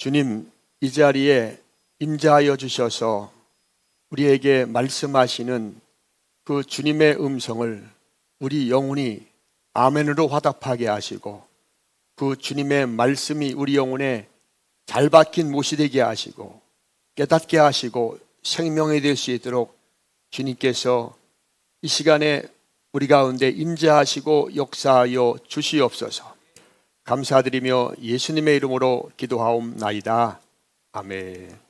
주님, 이 자리에 임재하여 주셔서 우리에게 말씀하시는 그 주님의 음성을 우리 영혼이 아멘으로 화답하게 하시고, 그 주님의 말씀이 우리 영혼에 잘 박힌 못이 되게 하시고 깨닫게 하시고 생명이 될 수 있도록 주님께서 이 시간에 우리 가운데 임재하시고 역사하여 주시옵소서. 감사드리며 예수님의 이름으로 기도하옵나이다. 아멘.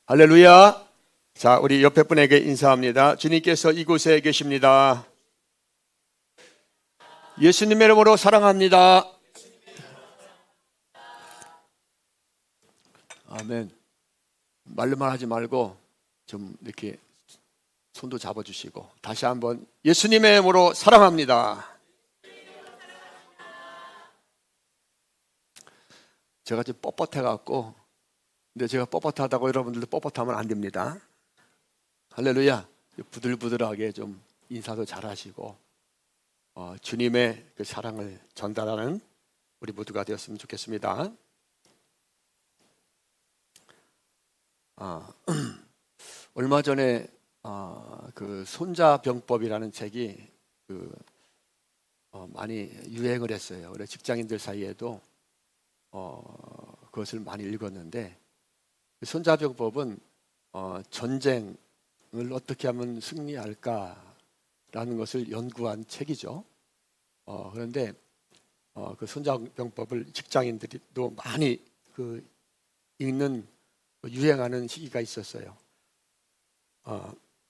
할렐루야. 자, 우리 옆에 분에게 인사합니다. 주님께서 이곳에 계십니다. 예수님의 이름으로 사랑합니다. 아멘. 말로만 하지 말고 좀 이렇게 손도 잡아주시고 다시 한번 예수님의 이름으로 사랑합니다. 제가 지금 뻣뻣해갖고, 근데 제가 뻣뻣하다고 여러분들도 뻣뻣하면 안 됩니다. 할렐루야. 부들부들하게 좀 인사도 잘하시고 주님의 그 사랑을 전달하는 우리 모두가 되었으면 좋겠습니다. 얼마 전에 그 손자병법이라는 책이 많이 유행을 했어요. 우리 직장인들 사이에도 그것을 많이 읽었는데, 그 손자병법은 전쟁을 어떻게 하면 승리할까라는 것을 연구한 책이죠. 그런데 그 손자병법을 직장인들이 또 많이 읽는 유행하는 시기가 있었어요.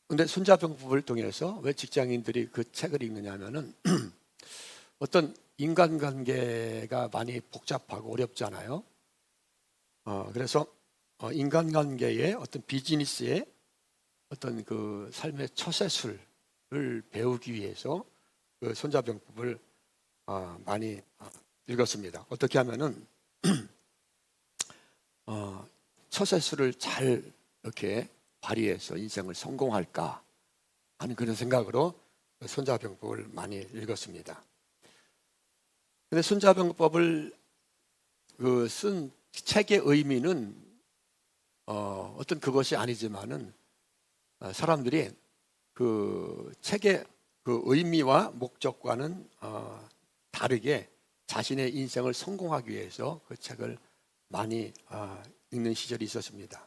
근데 손자병법을 통해서 왜 직장인들이 그 책을 읽느냐면은 어떤 인간관계가 많이 복잡하고 어렵잖아요. 그래서 인간관계의 어떤 비즈니스의 어떤 그 삶의 처세술을 배우기 위해서 그 손자병법을 많이 읽었습니다. 어떻게 하면은 처세술을 잘 이렇게 발휘해서 인생을 성공할까 하는 그런 생각으로 손자병법을 많이 읽었습니다. 근데 손자병법을 쓴 책의 의미는 어떤 그것이 아니지만은 사람들이 그 책의 그 의미와 목적과는 다르게 자신의 인생을 성공하기 위해서 그 책을 많이 읽는 시절이 있었습니다.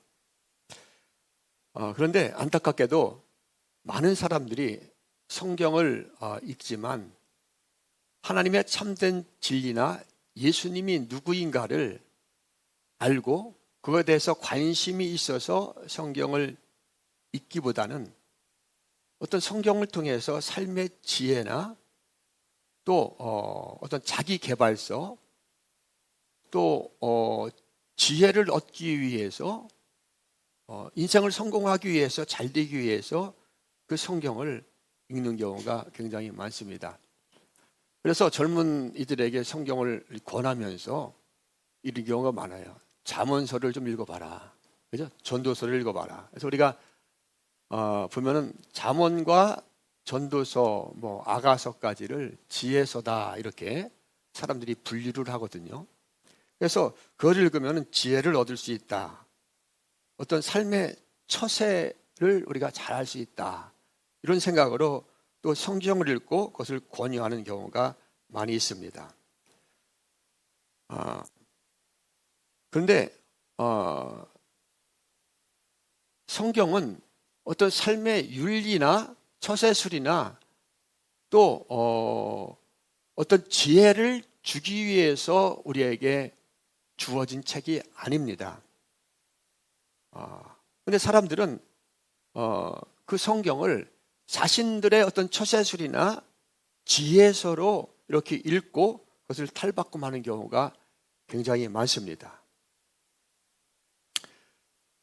그런데 안타깝게도 많은 사람들이 성경을 읽지만 하나님의 참된 진리나 예수님이 누구인가를 알고 그거에 대해서 관심이 있어서 성경을 읽기보다는 어떤 성경을 통해서 삶의 지혜나 또 어떤 자기 개발서 또 지혜를 얻기 위해서 인생을 성공하기 위해서 잘 되기 위해서 그 성경을 읽는 경우가 굉장히 많습니다. 그래서 젊은 이들에게 성경을 권하면서 이런 경우가 많아요. 잠언서를 좀 읽어봐라, 그죠? 전도서를 읽어봐라. 그래서 우리가 보면은 잠언과 전도서, 뭐 아가서까지를 지혜서다 이렇게 사람들이 분류를 하거든요. 그래서 그걸 읽으면 지혜를 얻을 수 있다. 어떤 삶의 처세를 우리가 잘 할 수 있다. 이런 생각으로 또 성경을 읽고 그것을 권유하는 경우가 많이 있습니다. 그런데 성경은 어떤 삶의 윤리나 처세술이나 또 어떤 지혜를 주기 위해서 우리에게 주어진 책이 아닙니다. 그런데 사람들은 그 성경을 자신들의 어떤 처세술이나 지혜서로 이렇게 읽고 그것을 탈바꿈하는 경우가 굉장히 많습니다.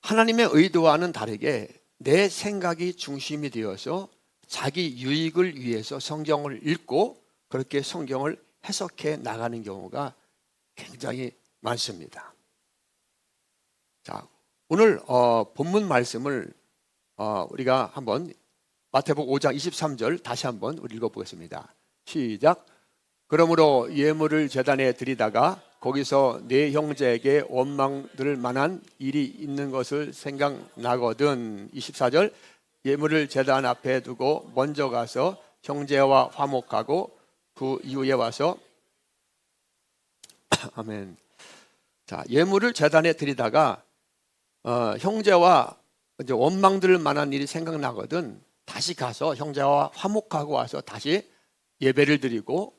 하나님의 의도와는 다르게 내 생각이 중심이 되어서 자기 유익을 위해서 성경을 읽고 그렇게 성경을 해석해 나가는 경우가 굉장히 많습니다. 자, 오늘 본문 말씀을 우리가 한번 마태복음 5장 23절 다시 한번 읽어보겠습니다. 시작. 그러므로 예물을 제단에 드리다가 거기서 내 형제에게 원망 들을 만한 일이 있는 것을 생각나거든. 24절 예물을 제단 앞에 두고 먼저 가서 형제와 화목하고 그 이후에 와서 아멘. 자, 예물을 제단에 드리다가 형제와 이제 원망 들을 만한 일이 생각나거든. 다시 가서 형제와 화목하고 와서 다시 예배를 드리고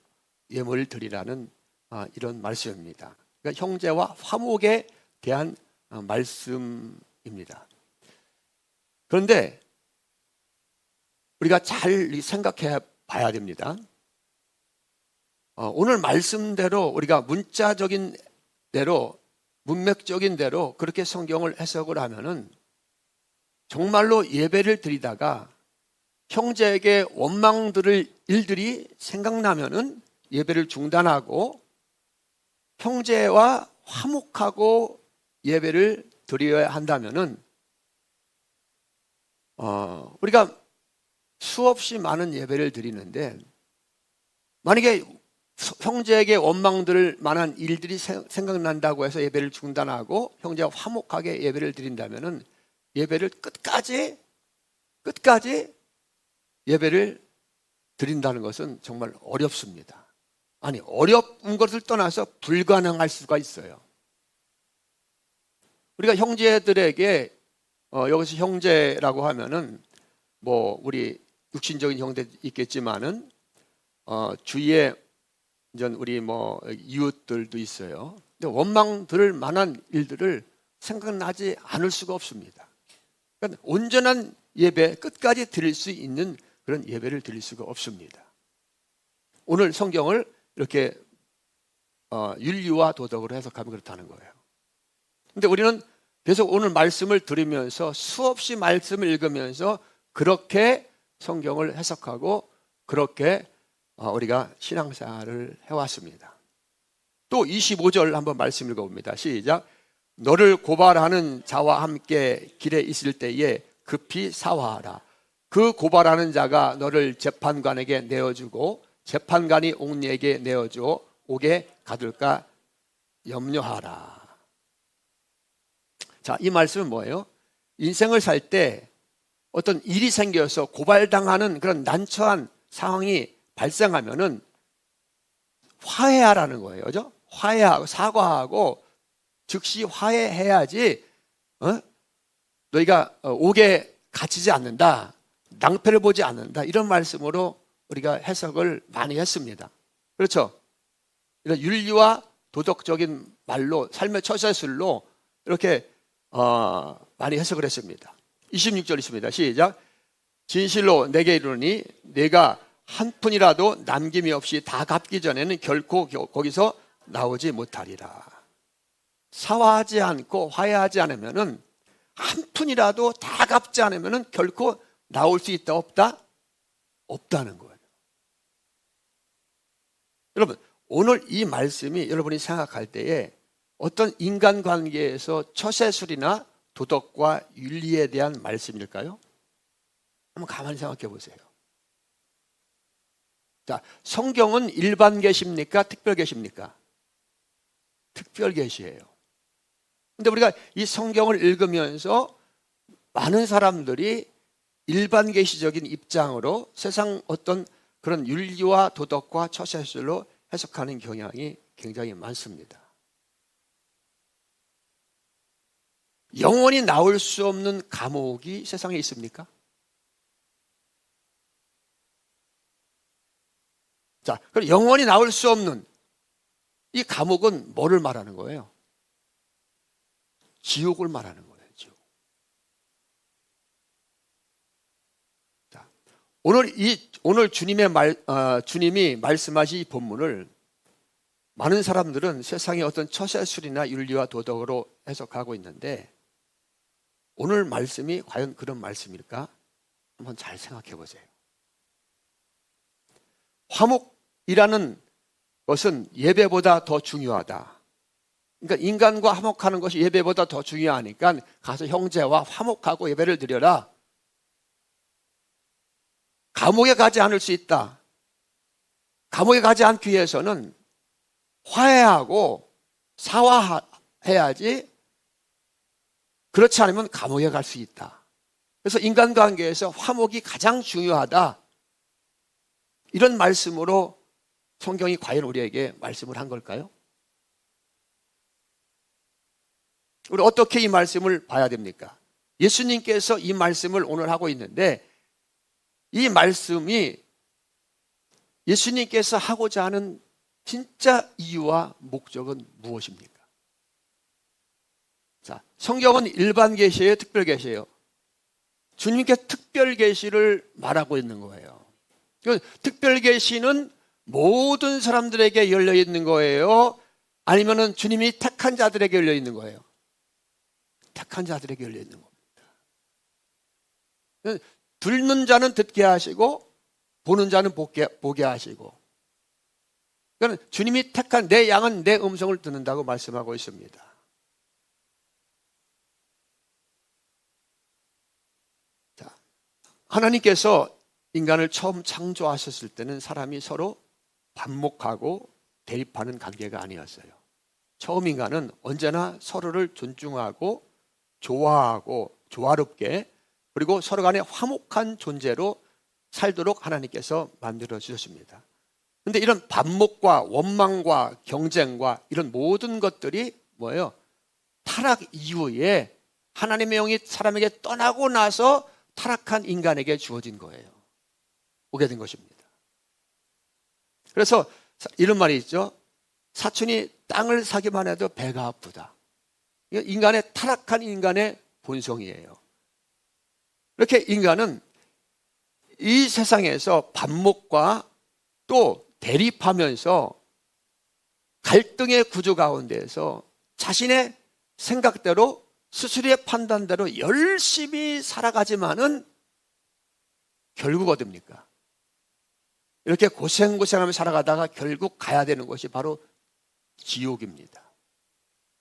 예물을 드리라는 이런 말씀입니다. 그러니까 형제와 화목에 대한 말씀입니다. 그런데 우리가 잘 생각해 봐야 됩니다. 오늘 말씀대로 우리가 문자적인 대로 문맥적인 대로 그렇게 성경을 해석을 하면은 정말로 예배를 드리다가 형제에게 원망 들을 일들이 생각나면은 예배를 중단하고 형제와 화목하고 예배를 드려야 한다면은 우리가 수없이 많은 예배를 드리는데 만약에 형제에게 원망 들을 만한 일들이 생각난다고 해서 예배를 중단하고 형제와 화목하게 예배를 드린다면은 예배를 끝까지 예배를 드린다는 것은 정말 어렵습니다. 아니, 어려운 것을 떠나서 불가능할 수가 있어요. 우리가 형제들에게 여기서 형제라고 하면은 뭐 우리 육신적인 형제 있겠지만은 주위에 이전 우리 뭐 이웃들도 있어요. 근데 원망 들을 만한 일들을 생각나지 않을 수가 없습니다. 그러니까 온전한 예배 끝까지 드릴 수 있는 그런 예배를 드릴 수가 없습니다. 오늘 성경을 이렇게 윤리와 도덕으로 해석하면 그렇다는 거예요. 근데 우리는 계속 오늘 말씀을 들으면서 수없이 말씀을 읽으면서 그렇게 성경을 해석하고 그렇게 우리가 신앙생활을 해왔습니다. 또 25절 한번 말씀 읽어봅니다. 시작. 너를 고발하는 자와 함께 길에 있을 때에 급히 사화하라. 그 고발하는 자가 너를 재판관에게 내어주고 재판관이 옥리에게 내어줘 옥에 가둘까 염려하라. 자, 이 말씀은 뭐예요? 인생을 살 때 어떤 일이 생겨서 고발당하는 그런 난처한 상황이 발생하면은 화해하라는 거예요. 그죠? 화해하고 사과하고 즉시 화해해야지 너희가 옥에 갇히지 않는다. 낭패를 보지 않는다. 이런 말씀으로 우리가 해석을 많이 했습니다. 그렇죠? 이런 윤리와 도덕적인 말로 삶의 처세술로 이렇게 많이 해석을 했습니다. 26절 있습니다. 시작. 진실로 내게 이르노니 내가 한 푼이라도 남김이 없이 다 갚기 전에는 결코 거기서 나오지 못하리라. 사과하지 않고 화해하지 않으면은 한 푼이라도 다 갚지 않으면은 결코 나올 수 있다 없다? 없다는 거예요. 여러분, 오늘 이 말씀이 여러분이 생각할 때에 어떤 인간관계에서 처세술이나 도덕과 윤리에 대한 말씀일까요? 한번 가만히 생각해 보세요. 자, 성경은 일반 계시입니까? 특별 계시입니까? 특별 계시예요. 근데 우리가 이 성경을 읽으면서 많은 사람들이 일반 계시적인 입장으로 세상 어떤 그런 윤리와 도덕과 처세술로 해석하는 경향이 굉장히 많습니다. 영원히 나올 수 없는 감옥이 세상에 있습니까? 자, 그럼 영원히 나올 수 없는 이 감옥은 뭐를 말하는 거예요? 지옥을 말하는 거예요. 지옥. 자, 오늘 주님이 말씀하신 이 본문을 많은 사람들은 세상의 어떤 처세술이나 윤리와 도덕으로 해석하고 있는데 오늘 말씀이 과연 그런 말씀일까? 한번 잘 생각해 보세요. 화목이라는 것은 예배보다 더 중요하다. 그러니까 인간과 화목하는 것이 예배보다 더 중요하니까 가서 형제와 화목하고 예배를 드려라. 감옥에 가지 않을 수 있다. 감옥에 가지 않기 위해서는 화해하고 사화해야지, 그렇지 않으면 감옥에 갈 수 있다. 그래서 인간관계에서 화목이 가장 중요하다. 이런 말씀으로 성경이 과연 우리에게 말씀을 한 걸까요? 우리 어떻게 이 말씀을 봐야 됩니까? 예수님께서 이 말씀을 오늘 하고 있는데, 이 말씀이 예수님께서 하고자 하는 진짜 이유와 목적은 무엇입니까? 자, 성경은 일반 계시예요, 특별 계시예요? 주님께 특별 계시를 말하고 있는 거예요. 특별 계시는 모든 사람들에게 열려 있는 거예요? 아니면은 주님이 택한 자들에게 열려 있는 거예요? 택한 자들에게 열려 있는 겁니다. 듣는 자는 듣게 하시고 보는 자는 보게 하시고, 그러니까 주님이 택한 내 양은 내 음성을 듣는다고 말씀하고 있습니다. 자, 하나님께서 인간을 처음 창조하셨을 때는 사람이 서로 반목하고 대립하는 관계가 아니었어요. 처음 인간은 언제나 서로를 존중하고 좋아하고 조화롭게, 그리고 서로 간에 화목한 존재로 살도록 하나님께서 만들어 주셨습니다. 그런데 이런 반목과 원망과 경쟁과 이런 모든 것들이 뭐예요? 타락 이후에 하나님의 영이 사람에게 떠나고 나서 타락한 인간에게 주어진 거예요. 오게 된 것입니다. 그래서 이런 말이 있죠. 사촌이 땅을 사기만 해도 배가 아프다. 인간의 타락한 인간의 본성이에요. 이렇게 인간은 이 세상에서 반목과 또 대립하면서 갈등의 구조 가운데에서 자신의 생각대로 스스로의 판단대로 열심히 살아가지만은 결국 어딥니까? 이렇게 고생하며 살아가다가 결국 가야 되는 것이 바로 지옥입니다.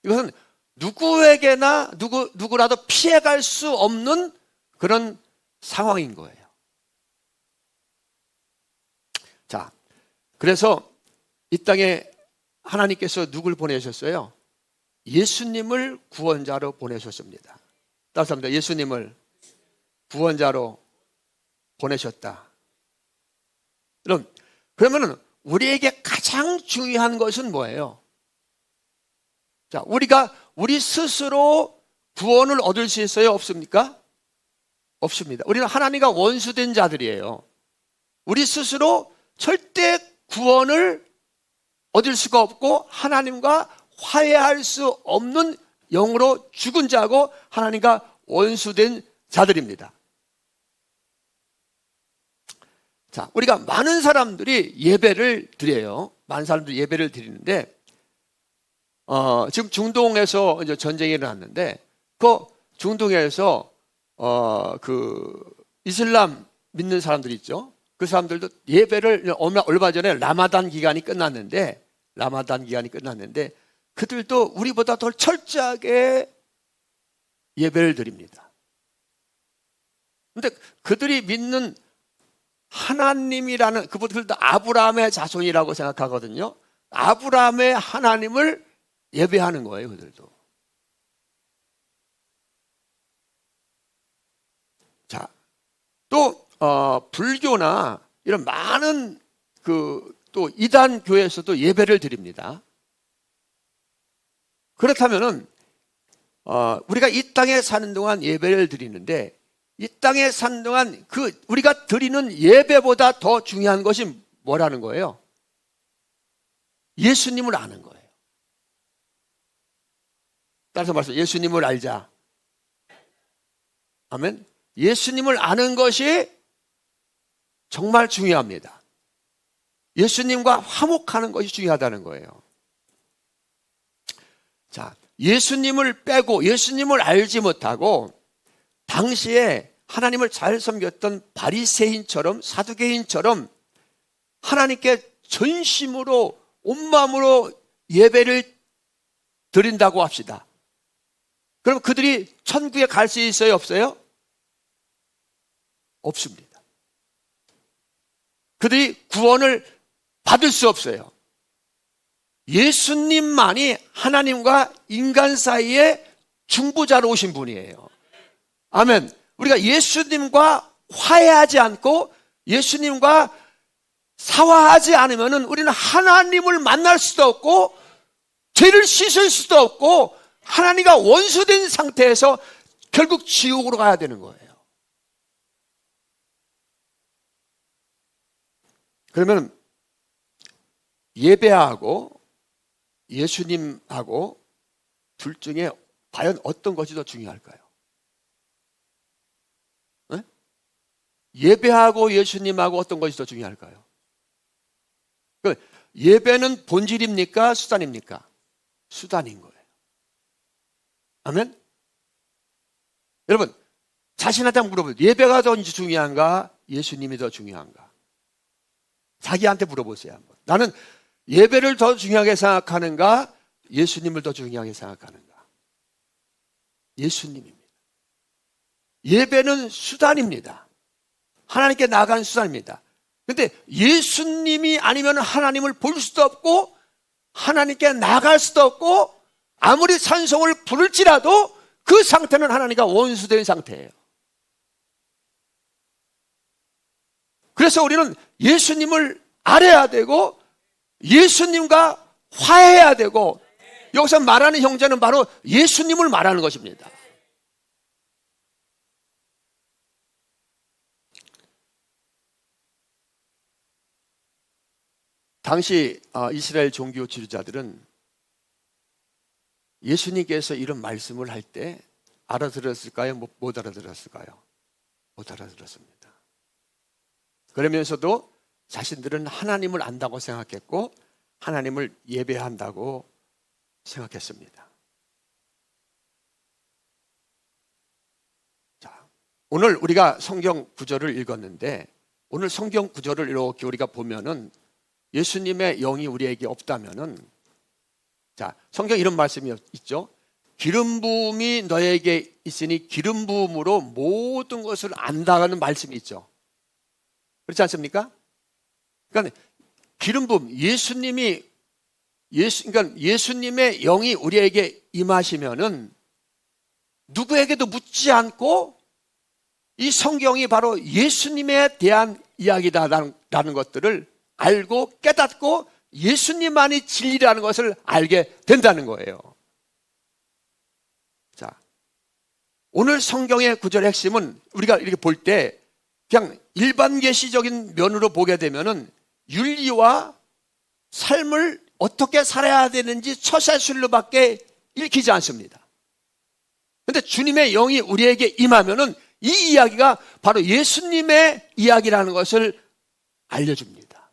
이것은 누구에게나 누구라도 피해갈 수 없는 그런 상황인 거예요. 자, 그래서 이 땅에 하나님께서 누굴 보내셨어요? 예수님을 구원자로 보내셨습니다. 따라서 합니다. 예수님을 구원자로 보내셨다. 그러면 우리에게 가장 중요한 것은 뭐예요? 자, 우리가 우리 스스로 구원을 얻을 수 있어요? 없습니까? 없습니다. 우리는 하나님과 원수된 자들이에요. 우리 스스로 절대 구원을 얻을 수가 없고 하나님과 화해할 수 없는 영으로 죽은 자고 하나님과 원수된 자들입니다. 자, 우리가 많은 사람들이 예배를 드려요. 많은 사람들이 예배를 드리는데, 지금 중동에서 이제 전쟁이 일어났는데, 그 중동에서, 이슬람 믿는 사람들 있죠? 그 사람들도 예배를, 얼마 전에 라마단 기간이 끝났는데, 그들도 우리보다 더 철저하게 예배를 드립니다. 근데 그들이 믿는 하나님이라는, 그분들도 아브라함의 자손이라고 생각하거든요. 아브라함의 하나님을 예배하는 거예요, 그들도. 자, 또 불교나 이런 많은 또 이단 교회에서도 예배를 드립니다. 그렇다면은 우리가 이 땅에 사는 동안 예배를 드리는데, 이 땅에 사는 동안 우리가 드리는 예배보다 더 중요한 것이 뭐라는 거예요? 예수님을 아는 거예요. 따라서 말씀, 예수님을 알자. 아멘. 예수님을 아는 것이 정말 중요합니다. 예수님과 화목하는 것이 중요하다는 거예요. 자, 예수님을 빼고 예수님을 알지 못하고 당시에 하나님을 잘 섬겼던 바리새인처럼, 사두개인처럼 하나님께 전심으로 온 마음으로 예배를 드린다고 합시다. 그럼 그들이 천국에 갈 수 있어요, 없어요? 없습니다. 그들이 구원을 받을 수 없어요. 예수님만이 하나님과 인간 사이에 중보자로 오신 분이에요. 아멘. 우리가 예수님과 화해하지 않고 예수님과 사화하지 않으면 우리는 하나님을 만날 수도 없고 죄를 씻을 수도 없고 하나님과 원수된 상태에서 결국 지옥으로 가야 되는 거예요. 그러면 예배하고 예수님하고 둘 중에 과연 어떤 것이 더 중요할까요? 네? 예배하고 예수님하고 어떤 것이 더 중요할까요? 예배는 본질입니까? 수단입니까? 수단인 거예요. 아멘? 여러분, 자신한테 물어보세요. 예배가 더 중요한가? 예수님이 더 중요한가? 자기한테 물어보세요. 한번. 나는 예배를 더 중요하게 생각하는가? 예수님을 더 중요하게 생각하는가? 예수님입니다. 예배는 수단입니다. 하나님께 나아가는 수단입니다. 그런데 예수님이 아니면 하나님을 볼 수도 없고 하나님께 나갈 수도 없고 아무리 찬송을 부를지라도 그 상태는 하나님과 원수된 상태예요. 그래서 우리는 예수님을 알아야 되고 예수님과 화해해야 되고, 여기서 말하는 형제는 바로 예수님을 말하는 것입니다. 당시 이스라엘 종교 지도자들은 예수님께서 이런 말씀을 할 때 알아들었을까요? 못 알아들었을까요? 못 알아들었습니다. 그러면서도 자신들은 하나님을 안다고 생각했고 하나님을 예배한다고 생각했습니다. 자, 오늘 우리가 성경 구절을 읽었는데 오늘 성경 구절을 이렇게 우리가 보면은 예수님의 영이 우리에게 없다면은, 자, 성경 이런 말씀이 있죠. 기름 부음이 너에게 있으니 기름 부음으로 모든 것을 안다는 말씀이 있죠. 그렇지 않습니까? 그러니까 기름 부음, 그러니까 예수님의 영이 우리에게 임하시면은 누구에게도 묻지 않고 이 성경이 바로 예수님에 대한 이야기다라는 것들을 알고 깨닫고 예수님만이 진리라는 것을 알게 된다는 거예요. 자, 오늘 성경의 구절의 핵심은 우리가 이렇게 볼 때 그냥 일반 계시적인 면으로 보게 되면은 윤리와 삶을 어떻게 살아야 되는지 처세술로밖에 읽히지 않습니다. 그런데 주님의 영이 우리에게 임하면은 이 이야기가 바로 예수님의 이야기라는 것을 알려줍니다.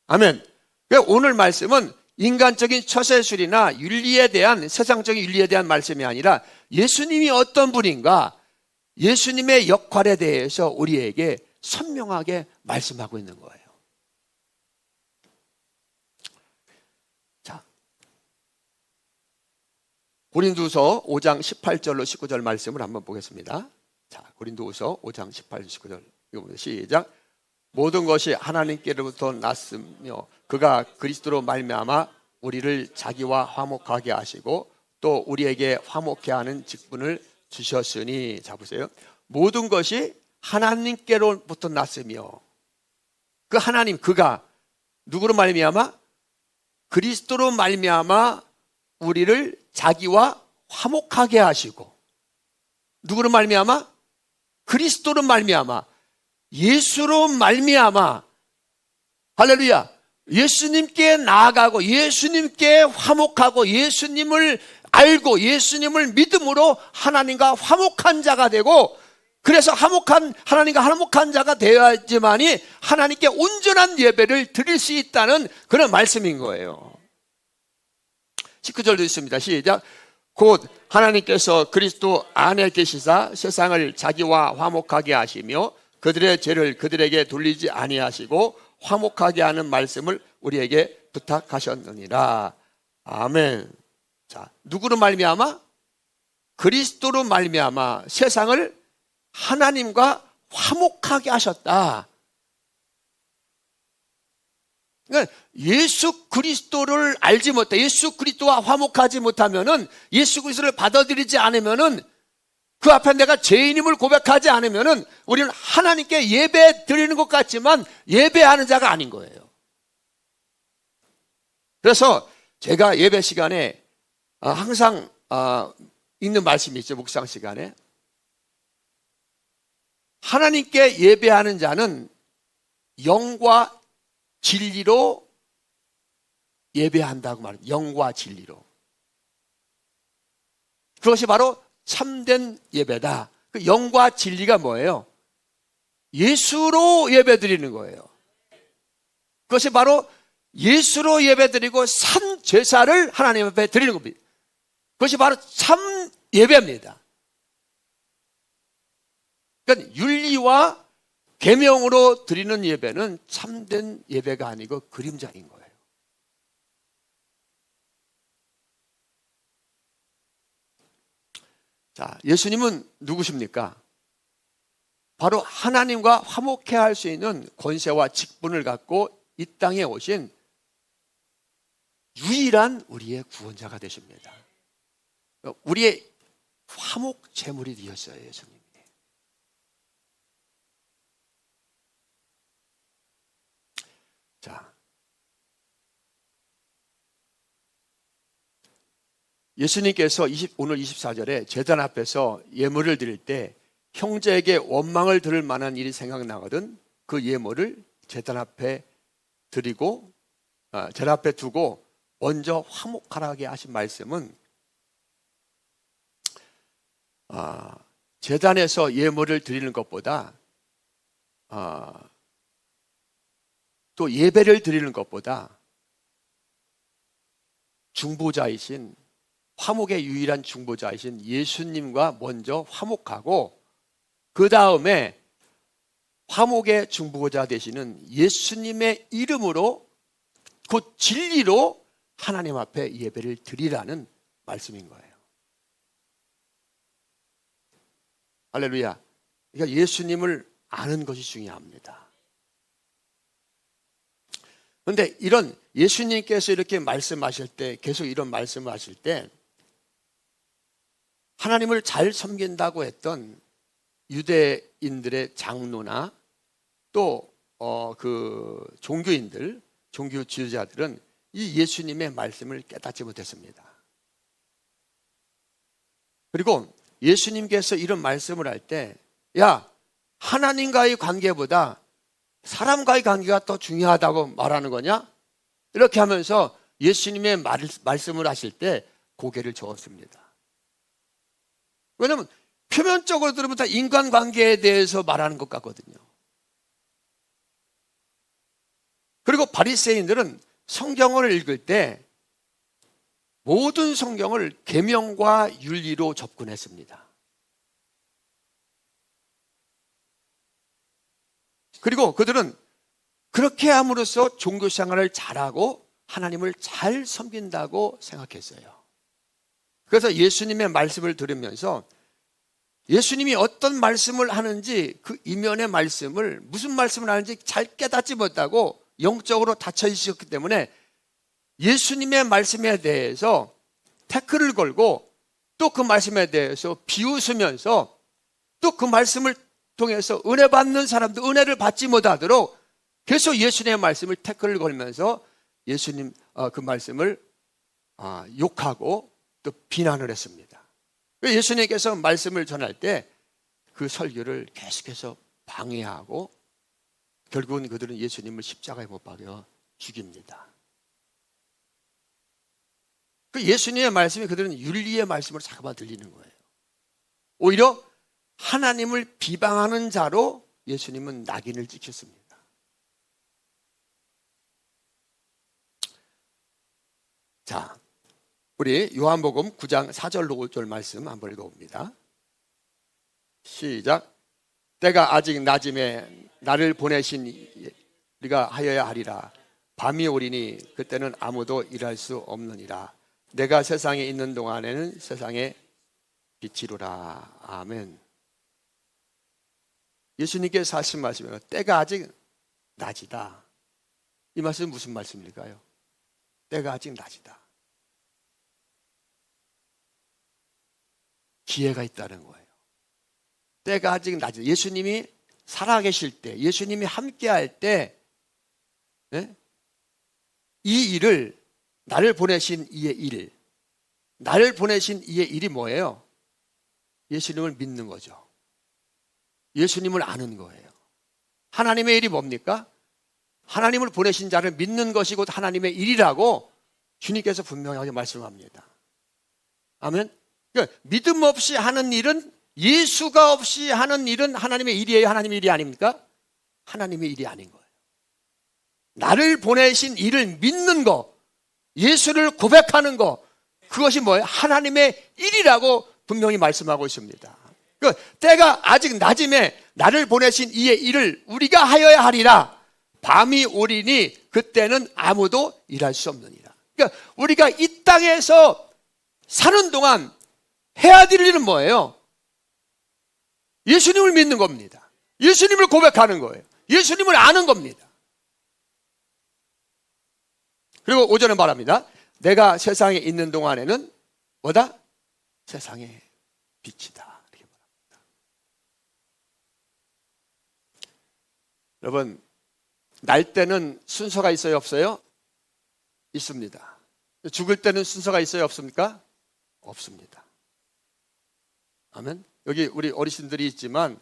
아멘. 오늘 말씀은 인간적인 처세술이나 윤리에 대한, 세상적인 윤리에 대한 말씀이 아니라 예수님이 어떤 분인가, 예수님의 역할에 대해서 우리에게 선명하게 말씀하고 있는 거예요. 자, 고린도후서 5장 18절로 19절 말씀을 한번 보겠습니다. 자, 고린도후서 5장 18, 19절 읽어보세요. 시작. 모든 것이 하나님께로부터 났으며 그가 그리스도로 말미암아 우리를 자기와 화목하게 하시고 또 우리에게 화목케 하는 직분을 주셨으니, 자 보세요. 모든 것이 하나님께로부터 났으며 그 하나님, 그가 누구로 말미암아? 그리스도로 말미암아 우리를 자기와 화목하게 하시고, 누구로 말미암아? 그리스도로 말미암아, 예수로 말미암아, 할렐루야, 예수님께 나아가고 예수님께 화목하고 예수님을 알고 예수님을 믿음으로 하나님과 화목한 자가 되고, 그래서 하나님과 화목한 자가 되어야지만이 하나님께 온전한 예배를 드릴 수 있다는 그런 말씀인 거예요. 19절도 있습니다. 시작. 곧 하나님께서 그리스도 안에 계시사 세상을 자기와 화목하게 하시며 그들의 죄를 그들에게 돌리지 아니하시고 화목하게 하는 말씀을 우리에게 부탁하셨느니라. 아멘. 자, 누구로 말미암아? 그리스도로 말미암아 세상을 하나님과 화목하게 하셨다. 그러니까 예수 그리스도를 알지 못해, 예수 그리스도와 화목하지 못하면은, 예수 그리스도를 받아들이지 않으면은, 그 앞에 내가 죄인임을 고백하지 않으면은 우리는 하나님께 예배 드리는 것 같지만 예배하는 자가 아닌 거예요. 그래서 제가 예배 시간에 항상 읽는 말씀이 있죠. 묵상 시간에. 하나님께 예배하는 자는 영과 진리로 예배한다고 말합니다. 영과 진리로. 그것이 바로 참된 예배다. 그 영과 진리가 뭐예요? 예수로 예배드리는 거예요. 그것이 바로 예수로 예배드리고 산 제사를 하나님 앞에 드리는 겁니다. 그것이 바로 참 예배입니다. 그러니까 윤리와 계명으로 드리는 예배는 참된 예배가 아니고 그림자인 거예요. 자, 예수님은 누구십니까? 바로 하나님과 화목해 할 수 있는 권세와 직분을 갖고 이 땅에 오신 유일한 우리의 구원자가 되십니다. 우리의 화목 제물이 되었어요, 예수님이. 자, 예수님께서 오늘 24절에 제단 앞에서 예물을 드릴 때 형제에게 원망을 들을 만한 일이 생각나거든 그 예물을 제단 앞에 드리고 제단 앞에 두고 먼저 화목하라게 하신 말씀은 제단에서 예물을 드리는 것보다 또 예배를 드리는 것보다 중보자이신 화목의 유일한 중보자이신 예수님과 먼저 화목하고 그 다음에 화목의 중보자 되시는 예수님의 이름으로 곧 진리로 하나님 앞에 예배를 드리라는 말씀인 거예요. 할렐루야. 그러니까 예수님을 아는 것이 중요합니다. 그런데 이런 예수님께서 이렇게 말씀하실 때, 계속 이런 말씀을 하실 때 하나님을 잘 섬긴다고 했던 유대인들의 장로나 또 그 종교인들, 종교 지도자들은 이 예수님의 말씀을 깨닫지 못했습니다. 그리고 예수님께서 이런 말씀을 할 때, 야, 하나님과의 관계보다 사람과의 관계가 더 중요하다고 말하는 거냐? 이렇게 하면서 예수님의 말씀을 하실 때 고개를 저었습니다. 왜냐하면 표면적으로 들으면 다 인간관계에 대해서 말하는 것 같거든요. 그리고 바리새인들은 성경을 읽을 때 모든 성경을 계명과 윤리로 접근했습니다. 그리고 그들은 그렇게 함으로써 종교생활을 잘하고 하나님을 잘 섬긴다고 생각했어요. 그래서 예수님의 말씀을 들으면서 예수님이 어떤 말씀을 하는지 그 이면의 말씀을 무슨 말씀을 하는지 잘 깨닫지 못하고 영적으로 닫혀 있었기 때문에 예수님의 말씀에 대해서 태클을 걸고 또 그 말씀에 대해서 비웃으면서 또 그 말씀을 통해서 은혜 받는 사람도 은혜를 받지 못하도록 계속 예수님의 말씀을 태클을 걸면서 예수님 그 말씀을 욕하고 또 비난을 했습니다. 예수님께서 말씀을 전할 때 그 설교를 계속해서 방해하고 결국은 그들은 예수님을 십자가에 못 박여 죽입니다. 그 예수님의 말씀이 그들은 윤리의 말씀으로 잠깐만 들리는 거예요. 오히려 하나님을 비방하는 자로 예수님은 낙인을 찍혔습니다. 자, 우리 요한복음 9장 4절로 5절 말씀 한번 읽어봅니다. 시작. 때가 아직 낮음에 나를 보내신 우리가 하여야 하리라. 밤이 오리니 그때는 아무도 일할 수 없느니라. 내가 세상에 있는 동안에는 세상의 빛이로라. 아멘. 예수님께서 하신 말씀이에요. 때가 아직 낮이다. 이 말씀은 무슨 말씀일까요? 때가 아직 낮이다. 기회가 있다는 거예요. 때가 아직 낮이다. 예수님이 살아계실 때, 예수님이 함께할 때, 네? 이 일을, 나를 보내신 이의 일, 나를 보내신 이의 일이 뭐예요? 예수님을 믿는 거죠. 예수님을 아는 거예요. 하나님의 일이 뭡니까? 하나님을 보내신 자를 믿는 것이 곧 하나님의 일이라고 주님께서 분명하게 말씀합니다. 아멘. 그러니까 믿음 없이 하는 일은, 예수가 없이 하는 일은 하나님의 일이에요? 하나님의 일이 아닙니까? 하나님의 일이 아닌 거예요. 나를 보내신 일을 믿는 거, 예수를 고백하는 거, 그것이 뭐예요? 하나님의 일이라고 분명히 말씀하고 있습니다. 그 때가 아직 낮음에 나를 보내신 이의 일을 우리가 하여야 하리라. 밤이 오리니 그때는 아무도 일할 수 없느니라. 그러니까 우리가 이 땅에서 사는 동안 해야 될 일은 뭐예요? 예수님을 믿는 겁니다. 예수님을 고백하는 거예요. 예수님을 아는 겁니다. 그리고 오전에 말합니다. 내가 세상에 있는 동안에는 뭐다? 세상의 빛이다. 이렇게 말합니다. 여러분, 날 때는 순서가 있어요, 없어요? 있습니다. 죽을 때는 순서가 있어요, 없습니까? 없습니다. 아멘. 여기 우리 어르신들이 있지만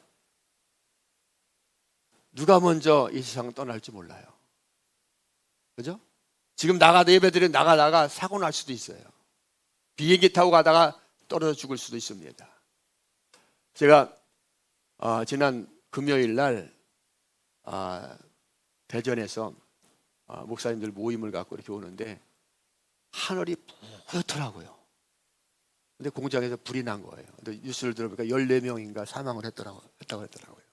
누가 먼저 이 세상을 떠날지 몰라요. 그죠? 지금 예배드리는 나가다가 사고 날 수도 있어요. 비행기 타고 가다가 떨어져 죽을 수도 있습니다. 제가 지난 금요일 날 대전에서 목사님들 모임을 갖고 이렇게 오는데 하늘이 뿌옇더라고요. 근데 공장에서 불이 난 거예요. 근데 뉴스를 들어보니까 14명인가 사망을 했다고 했더라고요.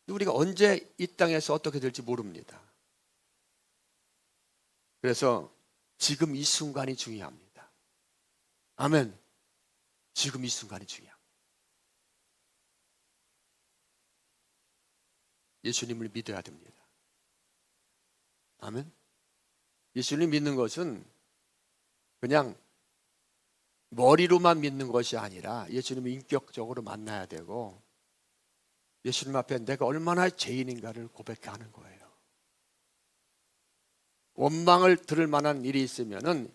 우리가 언제 이 땅에서 어떻게 될지 모릅니다. 그래서 지금 이 순간이 중요합니다. 아멘. 지금 이 순간이 중요합니다. 예수님을 믿어야 됩니다. 아멘. 예수님 믿는 것은 그냥 머리로만 믿는 것이 아니라 예수님을 인격적으로 만나야 되고 예수님 앞에 내가 얼마나 죄인인가를 고백하는 거예요. 원망을 들을 만한 일이 있으면은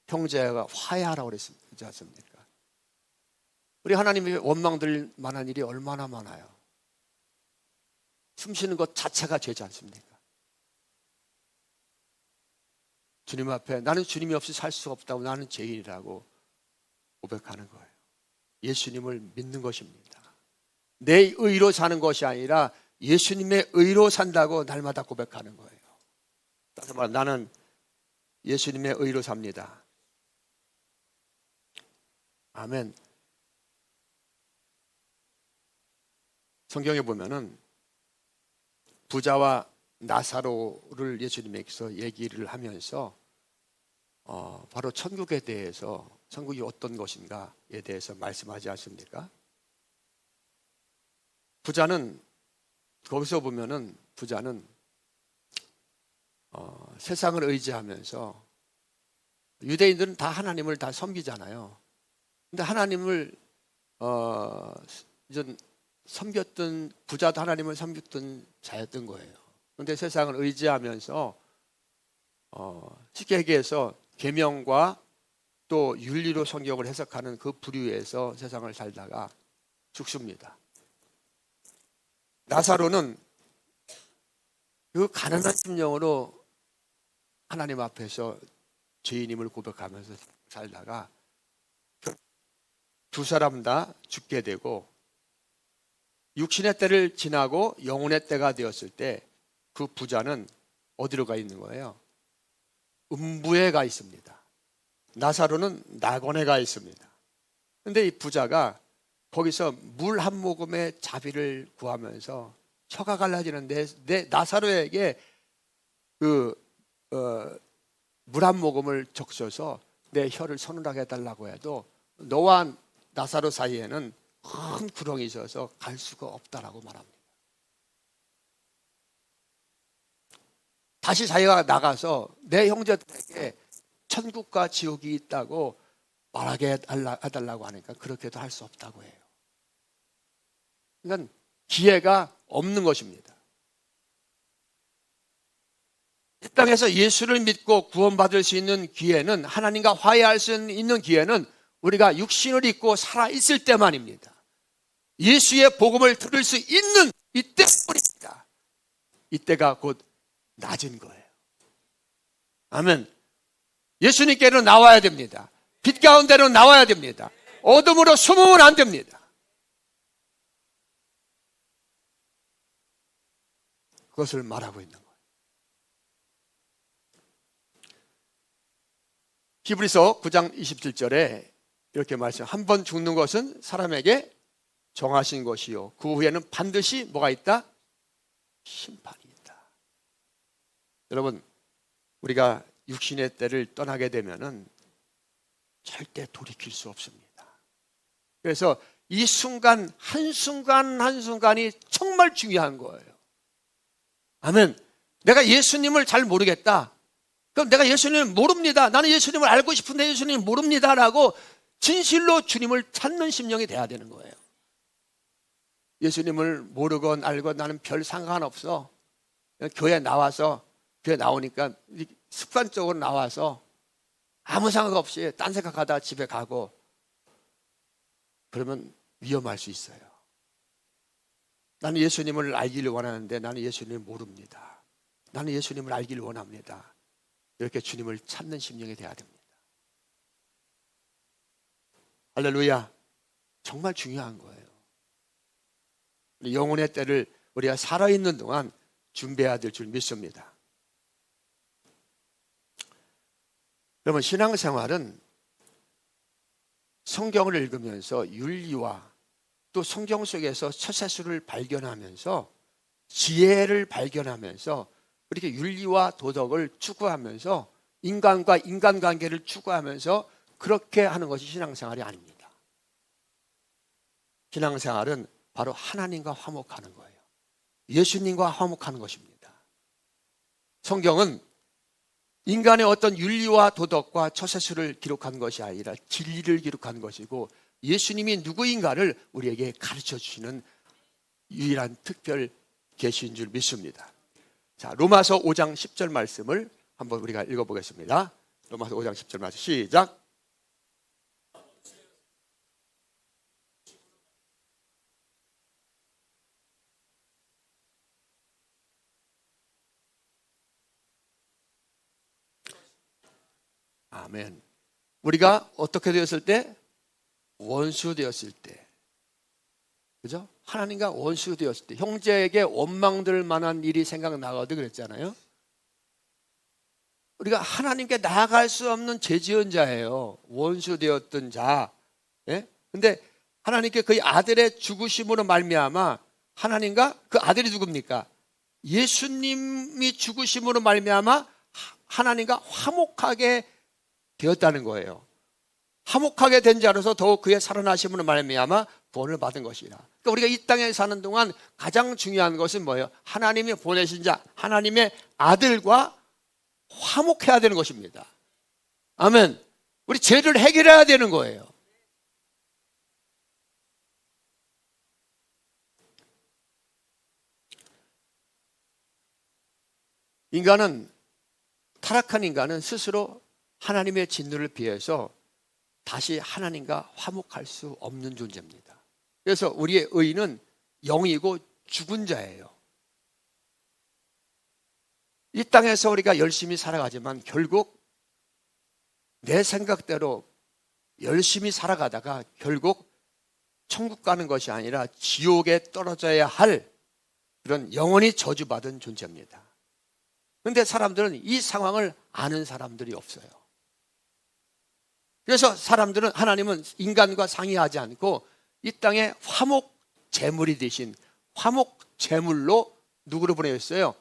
형제가 화해하라고 그랬지 않습니까? 우리 하나님이 원망 들을 만한 일이 얼마나 많아요. 숨 쉬는 것 자체가 죄지 않습니까? 주님 앞에 나는 주님이 없이 살 수 없다고, 나는 죄인이라고 고백하는 거예요. 예수님을 믿는 것입니다. 내 의로 사는 것이 아니라 예수님의 의로 산다고 날마다 고백하는 거예요. 따라서 말하면 나는 예수님의 의로 삽니다. 아멘. 성경에 보면은 부자와 나사로를 예수님께서 얘기를 하면서 바로 천국에 대해서, 천국이 어떤 것인가에 대해서 말씀하지 않습니까? 부자는, 거기서 보면은 부자는 세상을 의지하면서, 유대인들은 다 하나님을 다 섬기잖아요. 근데 하나님을 이제 섬겼던, 부자도 하나님을 섬겼던 자였던 거예요. 그런데 세상을 의지하면서 쉽게 얘기해서 계명과 또 윤리로 성경을 해석하는 그 부류에서 세상을 살다가 죽습니다. 나사로는 그 가난한 심령으로 하나님 앞에서 죄인임을 고백하면서 살다가 두 사람 다 죽게 되고, 육신의 때를 지나고 영혼의 때가 되었을 때 그 부자는 어디로 가 있는 거예요? 음부에 가 있습니다. 나사로는 낙원에 가 있습니다. 그런데 이 부자가 거기서 물 한 모금의 자비를 구하면서 혀가 갈라지는데, 나사로에게 그 물 한 모금을 적셔서 내 혀를 서늘하게 해달라고 해도 너와 나사로 사이에는 큰 구렁이 있어서 갈 수가 없다라고 말합니다. 다시 자기가 나가서 내 형제들에게 천국과 지옥이 있다고 말하게 해달라고 하니까 그렇게도 할 수 없다고 해요. 그러니까 기회가 없는 것입니다. 이 땅에서 예수를 믿고 구원받을 수 있는 기회는, 하나님과 화해할 수 있는 기회는 우리가 육신을 입고 살아있을 때만입니다. 예수의 복음을 들을 수 있는 이때뿐입니다. 이때가 곧 낮은 거예요. 아멘. 예수님께로 나와야 됩니다. 빛 가운데로 나와야 됩니다. 어둠으로 숨으면 안 됩니다. 그것을 말하고 있는 거예요. 히브리서 9장 27절에 이렇게 말씀해요. 한 번 죽는 것은 사람에게 정하신 것이요, 그 후에는 반드시 뭐가 있다? 심판이 있다. 여러분, 우리가 육신의 때를 떠나게 되면은 절대 돌이킬 수 없습니다. 그래서 이 순간 한순간이 정말 중요한 거예요. 아멘. 내가 예수님을 잘 모르겠다. 그럼 내가 예수님을 모릅니다. 나는 예수님을 알고 싶은데 예수님을 모릅니다 라고 진실로 주님을 찾는 심령이 돼야 되는 거예요. 예수님을 모르건 알건 나는 별 상관없어. 교회 나오니까 습관적으로 나와서 아무 생각 없이 딴 생각하다 집에 가고, 그러면 위험할 수 있어요. 나는 예수님을 알기를 원하는데 나는 예수님을 모릅니다. 나는 예수님을 알기를 원합니다. 이렇게 주님을 찾는 심령이 돼야 됩니다. 할렐루야. 정말 중요한 거예요. 영혼의 때를 우리가 살아있는 동안 준비해야 될 줄 믿습니다. 여러분, 신앙생활은 성경을 읽으면서 윤리와 또 성경 속에서 처세술을 발견하면서 지혜를 발견하면서 그렇게 윤리와 도덕을 추구하면서 인간과 인간관계를 추구하면서 그렇게 하는 것이 신앙생활이 아닙니다. 신앙생활은 바로 하나님과 화목하는 거예요. 예수님과 화목하는 것입니다. 성경은 인간의 어떤 윤리와 도덕과 처세술을 기록한 것이 아니라 진리를 기록한 것이고, 예수님이 누구인가를 우리에게 가르쳐 주시는 유일한 특별 계시인 줄 믿습니다. 자, 로마서 5장 10절 말씀을 한번 우리가 읽어보겠습니다. 로마서 5장 10절 말씀 시작. 아멘. 우리가 어떻게 되었을 때? 원수 되었을 때. 그죠? 하나님과 원수 되었을 때, 형제에게 원망될 만한 일이 생각나거든 그랬잖아요. 우리가 하나님께 나아갈 수 없는 죄지은 자예요. 원수 되었던 자. 예? 근데 하나님께 그의 아들의 죽으심으로 말미암아 하나님과 그 아들이 누굽니까? 예수님이 죽으심으로 말미암아 하나님과 화목하게 되었다는 거예요. 화목하게 된 자로서 더욱 그의 살아나심으로 말미암아 구원을 받은 것이라. 그러니까 우리가 이 땅에 사는 동안 가장 중요한 것은 뭐예요? 하나님이 보내신 자, 하나님의 아들과 화목해야 되는 것입니다. 아멘. 우리 죄를 해결해야 되는 거예요. 타락한 인간은 스스로 하나님의 진노를 피해서 다시 하나님과 화목할 수 없는 존재입니다. 그래서 우리의 의인은 영이고 죽은 자예요. 이 땅에서 우리가 열심히 살아가지만 결국 내 생각대로 열심히 살아가다가 결국 천국 가는 것이 아니라 지옥에 떨어져야 할 그런 영원히 저주받은 존재입니다. 그런데 사람들은 이 상황을 아는 사람들이 없어요. 그래서 사람들은, 하나님은 인간과 상의하지 않고 이 땅에 화목 제물이 되신 화목 제물로 누구를 보내셨어요?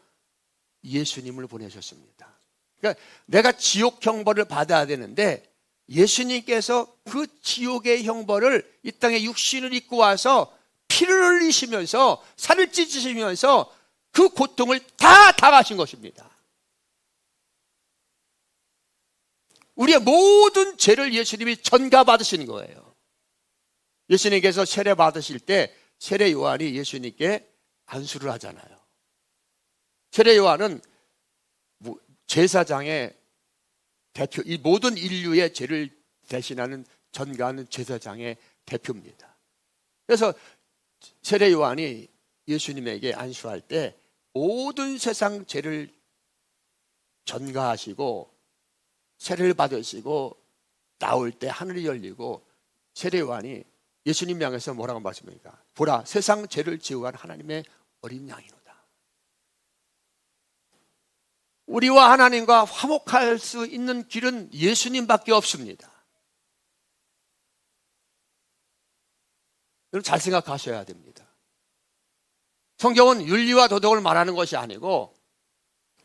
예수님을 보내셨습니다. 그러니까 내가 지옥 형벌을 받아야 되는데 예수님께서 그 지옥의 형벌을 이 땅에 육신을 입고 와서 피를 흘리시면서 살을 찢으시면서 그 고통을 다 당하신 것입니다. 우리의 모든 죄를 예수님이 전가받으시는 거예요. 예수님께서 세례 받으실 때 세례 요한이 예수님께 안수를 하잖아요. 세례 요한은 제사장의 대표, 이 모든 인류의 죄를 대신하는 전가하는 제사장의 대표입니다. 그래서 세례 요한이 예수님에게 안수할 때 모든 세상 죄를 전가하시고 세례를 받으시고 나올 때 하늘이 열리고 세례 요한이 예수님 향해서 뭐라고 말씀합니까? 보라, 세상 죄를 지고 간 하나님의 어린 양이로다. 우리와 하나님과 화목할 수 있는 길은 예수님밖에 없습니다. 여러분 잘 생각하셔야 됩니다. 성경은 윤리와 도덕을 말하는 것이 아니고,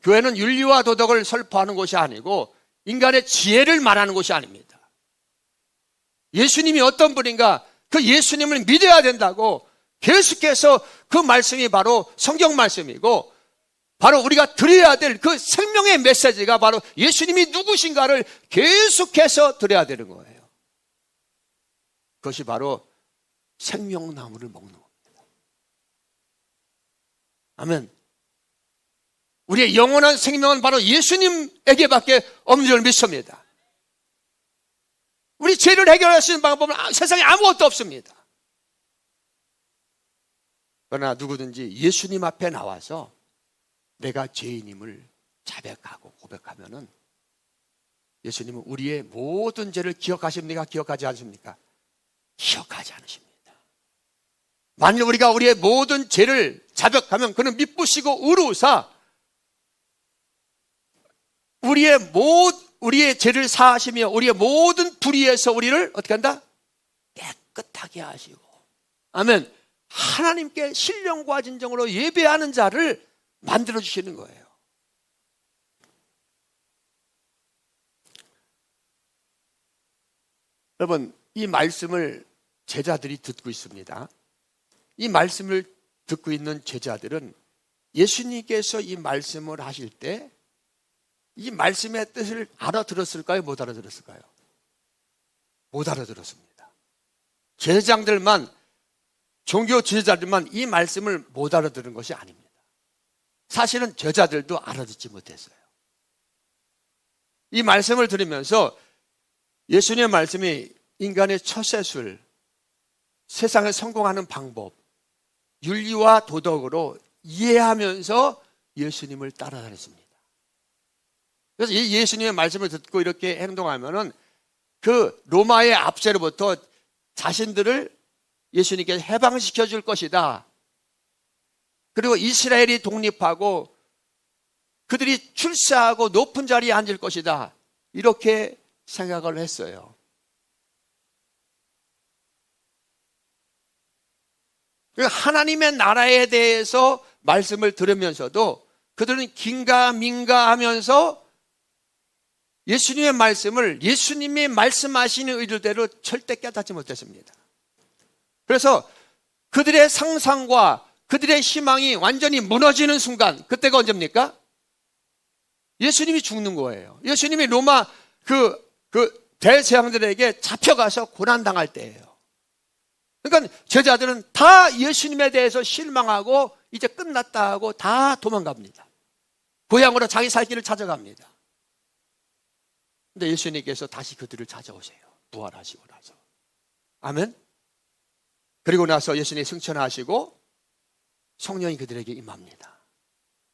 교회는 윤리와 도덕을 설파하는 것이 아니고 인간의 지혜를 말하는 것이 아닙니다. 예수님이 어떤 분인가, 그 예수님을 믿어야 된다고 계속해서 그 말씀이 바로 성경 말씀이고, 바로 우리가 드려야 될 그 생명의 메시지가 바로 예수님이 누구신가를 계속해서 드려야 되는 거예요. 그것이 바로 생명나무를 먹는 겁니다. 아멘. 우리의 영원한 생명은 바로 예수님에게밖에 없는 줄 믿습니다. 우리 죄를 해결할 수 있는 방법은 세상에 아무것도 없습니다. 그러나 누구든지 예수님 앞에 나와서 내가 죄인임을 자백하고 고백하면은 예수님은 우리의 모든 죄를 기억하십니까? 기억하지 않습니까? 기억하지 않으십니다. 만일 우리가 우리의 모든 죄를 자백하면 그는 미쁘시고 의로우사 우리의 죄를 사하시며 우리의 모든 불의에서 우리를 어떻게 한다? 깨끗하게 하시고. 아멘. 하나님께 신령과 진정으로 예배하는 자를 만들어 주시는 거예요. 여러분, 이 말씀을 제자들이 듣고 있습니다. 이 말씀을 듣고 있는 제자들은 예수님께서 이 말씀을 하실 때 이 말씀의 뜻을 알아들었을까요? 못 알아들었을까요? 못 알아들었습니다. 제사장들만, 종교 지도자들만 이 말씀을 못 알아들은 것이 아닙니다. 사실은 제자들도 알아듣지 못했어요. 이 말씀을 들으면서 예수님의 말씀이 인간의 처세술, 세상에 성공하는 방법, 윤리와 도덕으로 이해하면서 예수님을 따라다녔습니다. 그래서 이 예수님의 말씀을 듣고 이렇게 행동하면은 그 로마의 압제로부터 자신들을 예수님께서 해방시켜 줄 것이다. 그리고 이스라엘이 독립하고 그들이 출세하고 높은 자리에 앉을 것이다. 이렇게 생각을 했어요. 하나님의 나라에 대해서 말씀을 들으면서도 그들은 긴가민가하면서 예수님의 말씀을 예수님이 말씀하시는 의도대로 절대 깨닫지 못했습니다. 그래서 그들의 상상과 그들의 희망이 완전히 무너지는 순간, 그때가 언제입니까? 예수님이 죽는 거예요. 예수님이 로마 그 대제왕들에게 잡혀가서 고난당할 때예요. 그러니까 제자들은 다 예수님에 대해서 실망하고 이제 끝났다 하고 다 도망갑니다. 고향으로 자기 살 길을 찾아갑니다. 근데 예수님께서 다시 그들을 찾아오세요. 부활하시고 나서. 아멘. 그리고 나서 예수님이 승천하시고 성령이 그들에게 임합니다.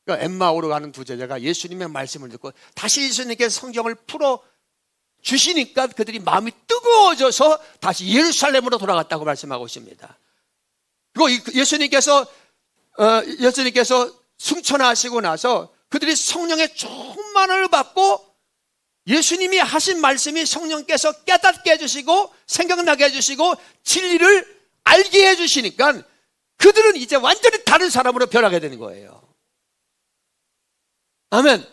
그러니까 엠마오로 가는 두 제자가 예수님의 말씀을 듣고 다시 예수님께서 성경을 풀어 주시니까 그들이 마음이 뜨거워져서 다시 예루살렘으로 돌아갔다고 말씀하고 있습니다. 그리고 예수님께서 승천하시고 나서 그들이 성령의 충만을 받고 예수님이 하신 말씀이 성령께서 깨닫게 해주시고 생각나게 해주시고 진리를 알게 해주시니까 그들은 이제 완전히 다른 사람으로 변하게 되는 거예요. 아멘.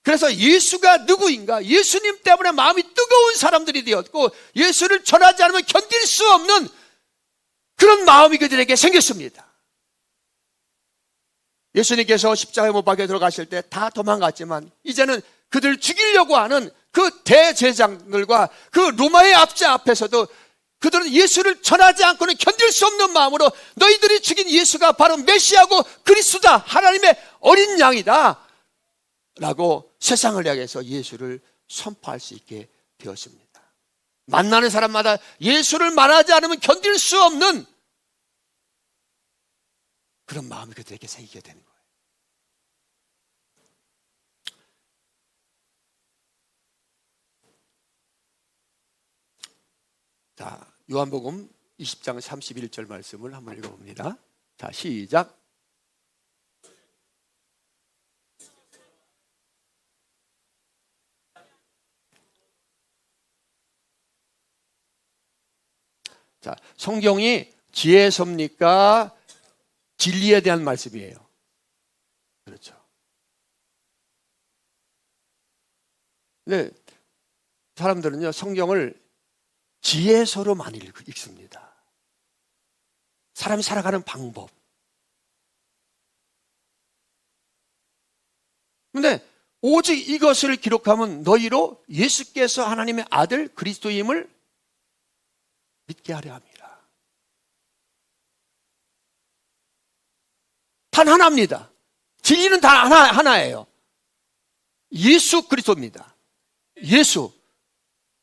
그래서 예수가 누구인가? 예수님 때문에 마음이 뜨거운 사람들이 되었고 예수를 전하지 않으면 견딜 수 없는 그런 마음이 그들에게 생겼습니다. 예수님께서 십자가에 못 박혀 들어가실 때 다 도망갔지만 이제는 그들 죽이려고 하는 그 대제사장들과 그 로마의 압제 앞에서도 그들은 예수를 전하지 않고는 견딜 수 없는 마음으로 너희들이 죽인 예수가 바로 메시아고 그리스도다, 하나님의 어린 양이다 라고 세상을 향해서 예수를 선포할 수 있게 되었습니다. 만나는 사람마다 예수를 만나지 않으면 견딜 수 없는 그런 마음이 그들에게 생기게 되는 거예요. 자, 요한복음 20장 31절 말씀을 한번 읽어봅니다. 자, 시작. 자, 성경이 지혜섭니까? 진리에 대한 말씀이에요. 그렇죠. 근데 사람들은요, 성경을 지혜서로 많이 읽습니다. 사람이 살아가는 방법. 근데 오직 이것을 기록하면 너희로 예수께서 하나님의 아들 그리스도임을 믿게 하려 합니다. 단 하나입니다. 진리는 단 하나예요. 예수 그리스도입니다. 예수.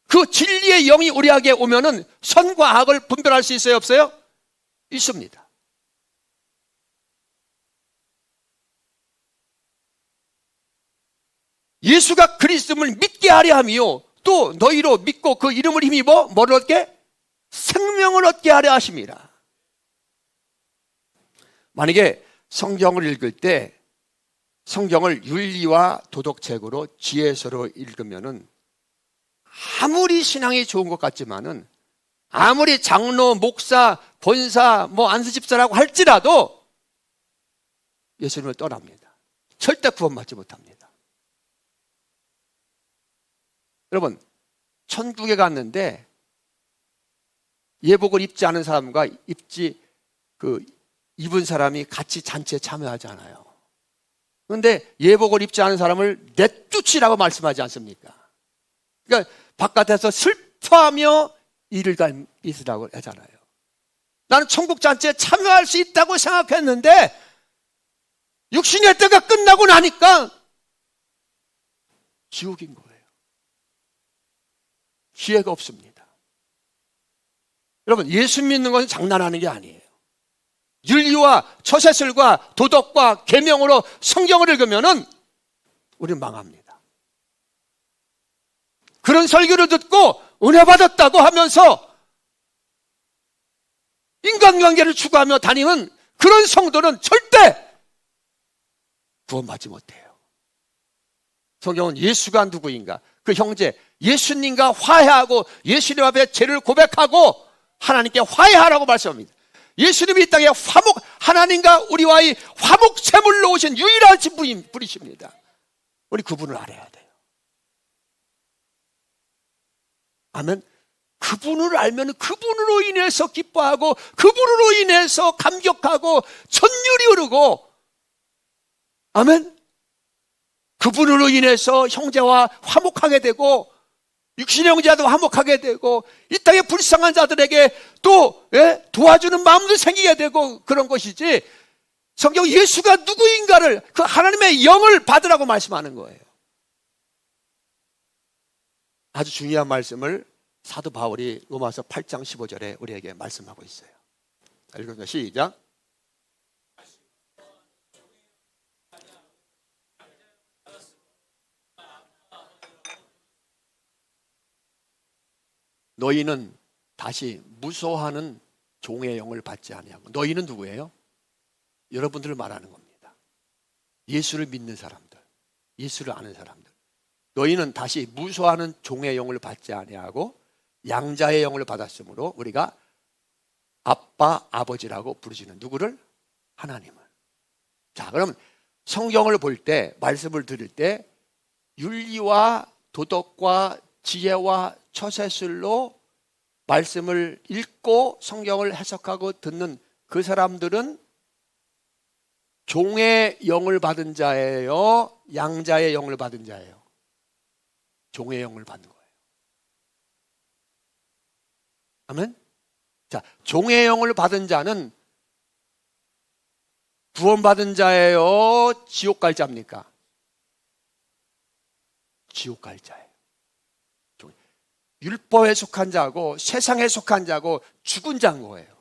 그 진리의 영이 우리에게 오면은 선과 악을 분별할 수 있어요, 없어요? 있습니다. 예수가 그리스도임을 믿게 하려 함이요, 또 너희로 믿고 그 이름을 힘입어 뭐를 얻게? 생명을 얻게 하려 하십니다. 만약에 성경을 읽을 때 성경을 윤리와 도덕책으로 지혜서로 읽으면은 아무리 신앙이 좋은 것 같지만은, 아무리 장로, 목사, 권사, 안수집사라고 할지라도 예수님을 떠납니다. 절대 구원받지 못합니다. 여러분, 천국에 갔는데 예복을 입지 않은 사람과 입은 사람이 같이 잔치에 참여하잖아요. 그런데 예복을 입지 않은 사람을 내쫓으라고 말씀하지 않습니까? 그러니까 바깥에서 슬퍼하며 이를 있으라고 하잖아요. 나는 천국 잔치에 참여할 수 있다고 생각했는데 육신의 때가 끝나고 나니까 지옥인 거예요. 기회가 없습니다. 여러분, 예수 믿는 것은 장난하는 게 아니에요. 윤리와 처세술과 도덕과 계명으로 성경을 읽으면은 우리는 망합니다. 그런 설교를 듣고 은혜 받았다고 하면서 인간관계를 추구하며 다니는 그런 성도는 절대 구원받지 못해요. 성경은 예수가 누구인가, 그 형제 예수님과 화해하고 예수님 앞에 죄를 고백하고 하나님께 화해하라고 말씀합니다. 예수님이 이 땅에 하나님과 우리와의 화목제물로 오신 유일하신 분이십니다. 우리 그분을 알아야 돼요. 아멘. 그분을 알면 그분으로 인해서 기뻐하고 그분으로 인해서 감격하고 천율이 흐르고, 아멘. 그분으로 인해서 형제와 화목하게 되고 육신의 형제와도 화목하게 되고 이 땅의 불쌍한 자들에게 또 도와주는 마음도 생기게 되고 그런 것이지, 성경 예수가 누구인가를, 그 하나님의 영을 받으라고 말씀하는 거예요. 아주 중요한 말씀을 사도 바울이 로마서 8장 15절에 우리에게 말씀하고 있어요. 읽어보세요. 시작. 너희는 다시 무소하는 종의 영을 받지 아니하고. 너희는 누구예요? 여러분들을 말하는 겁니다. 예수를 믿는 사람들, 예수를 아는 사람들. 너희는 다시 무소하는 종의 영을 받지 아니하고 양자의 영을 받았으므로 우리가 아빠, 아버지라고 부르시는 누구를? 하나님을. 자, 그럼 성경을 볼 때, 말씀을 들을 때 윤리와 도덕과 지혜와 처세술로 말씀을 읽고 성경을 해석하고 듣는 그 사람들은 종의 영을 받은 자예요? 양자의 영을 받은 자예요? 종의 영을 받는 거예요. 아멘. 자, 종의 영을 받은 자는 구원받은 자예요? 지옥 갈 자입니까? 지옥 갈 자예요. 율법에 속한 자고 세상에 속한 자고 죽은 자인 거예요.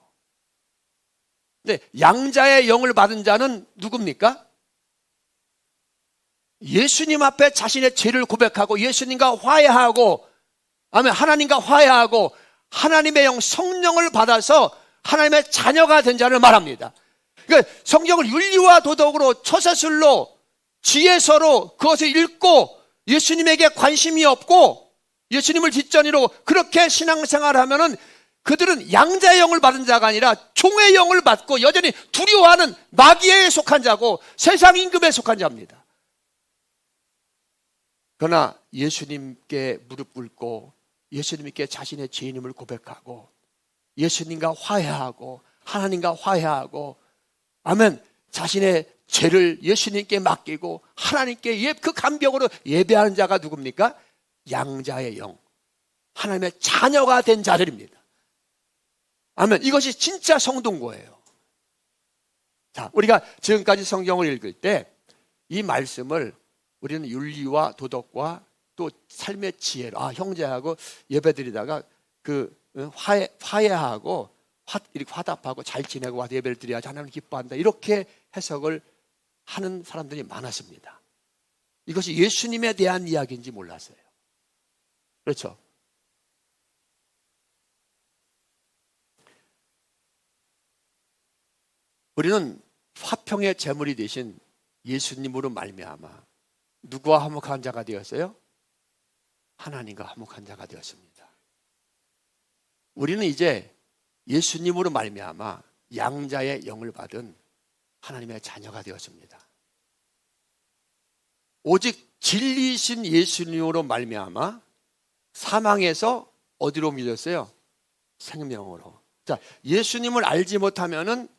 근데 양자의 영을 받은 자는 누굽니까? 예수님 앞에 자신의 죄를 고백하고 예수님과 화해하고, 아멘, 하나님과 화해하고 하나님의 영 성령을 받아서 하나님의 자녀가 된 자를 말합니다. 그러니까 성경을 윤리와 도덕으로 처세술로 지혜서로 그것을 읽고 예수님에게 관심이 없고 예수님을 뒷전으로 그렇게 신앙생활을 하면은 그들은 양자의 영을 받은 자가 아니라 종의 영을 받고 여전히 두려워하는 마귀에 속한 자고 세상 임금에 속한 자입니다. 그러나 예수님께 무릎 꿇고 예수님께 자신의 죄인임을 고백하고 예수님과 화해하고 하나님과 화해하고, 아멘, 자신의 죄를 예수님께 맡기고 하나님께 그 감격으로 예배하는 자가 누굽니까? 양자의 영, 하나님의 자녀가 된 자들입니다. 아멘. 이것이 진짜 성도인 거예요. 자, 우리가 지금까지 성경을 읽을 때 이 말씀을 우리는 윤리와 도덕과 또 삶의 지혜로, 형제하고 예배드리다가 화해하고 이렇게 화답하고 잘 지내고 와서 예배를 드려야지 하나님 기뻐한다, 이렇게 해석을 하는 사람들이 많았습니다. 이것이 예수님에 대한 이야기인지 몰랐어요. 그렇죠? 우리는 화평의 제물이 되신 예수님으로 말미암아 누구와 화목한 자가 되었어요? 하나님과 화목한 자가 되었습니다. 우리는 이제 예수님으로 말미암아 양자의 영을 받은 하나님의 자녀가 되었습니다. 오직 진리이신 예수님으로 말미암아 사망에서 어디로 옮겨졌어요? 생명으로. 자, 예수님을 알지 못하면은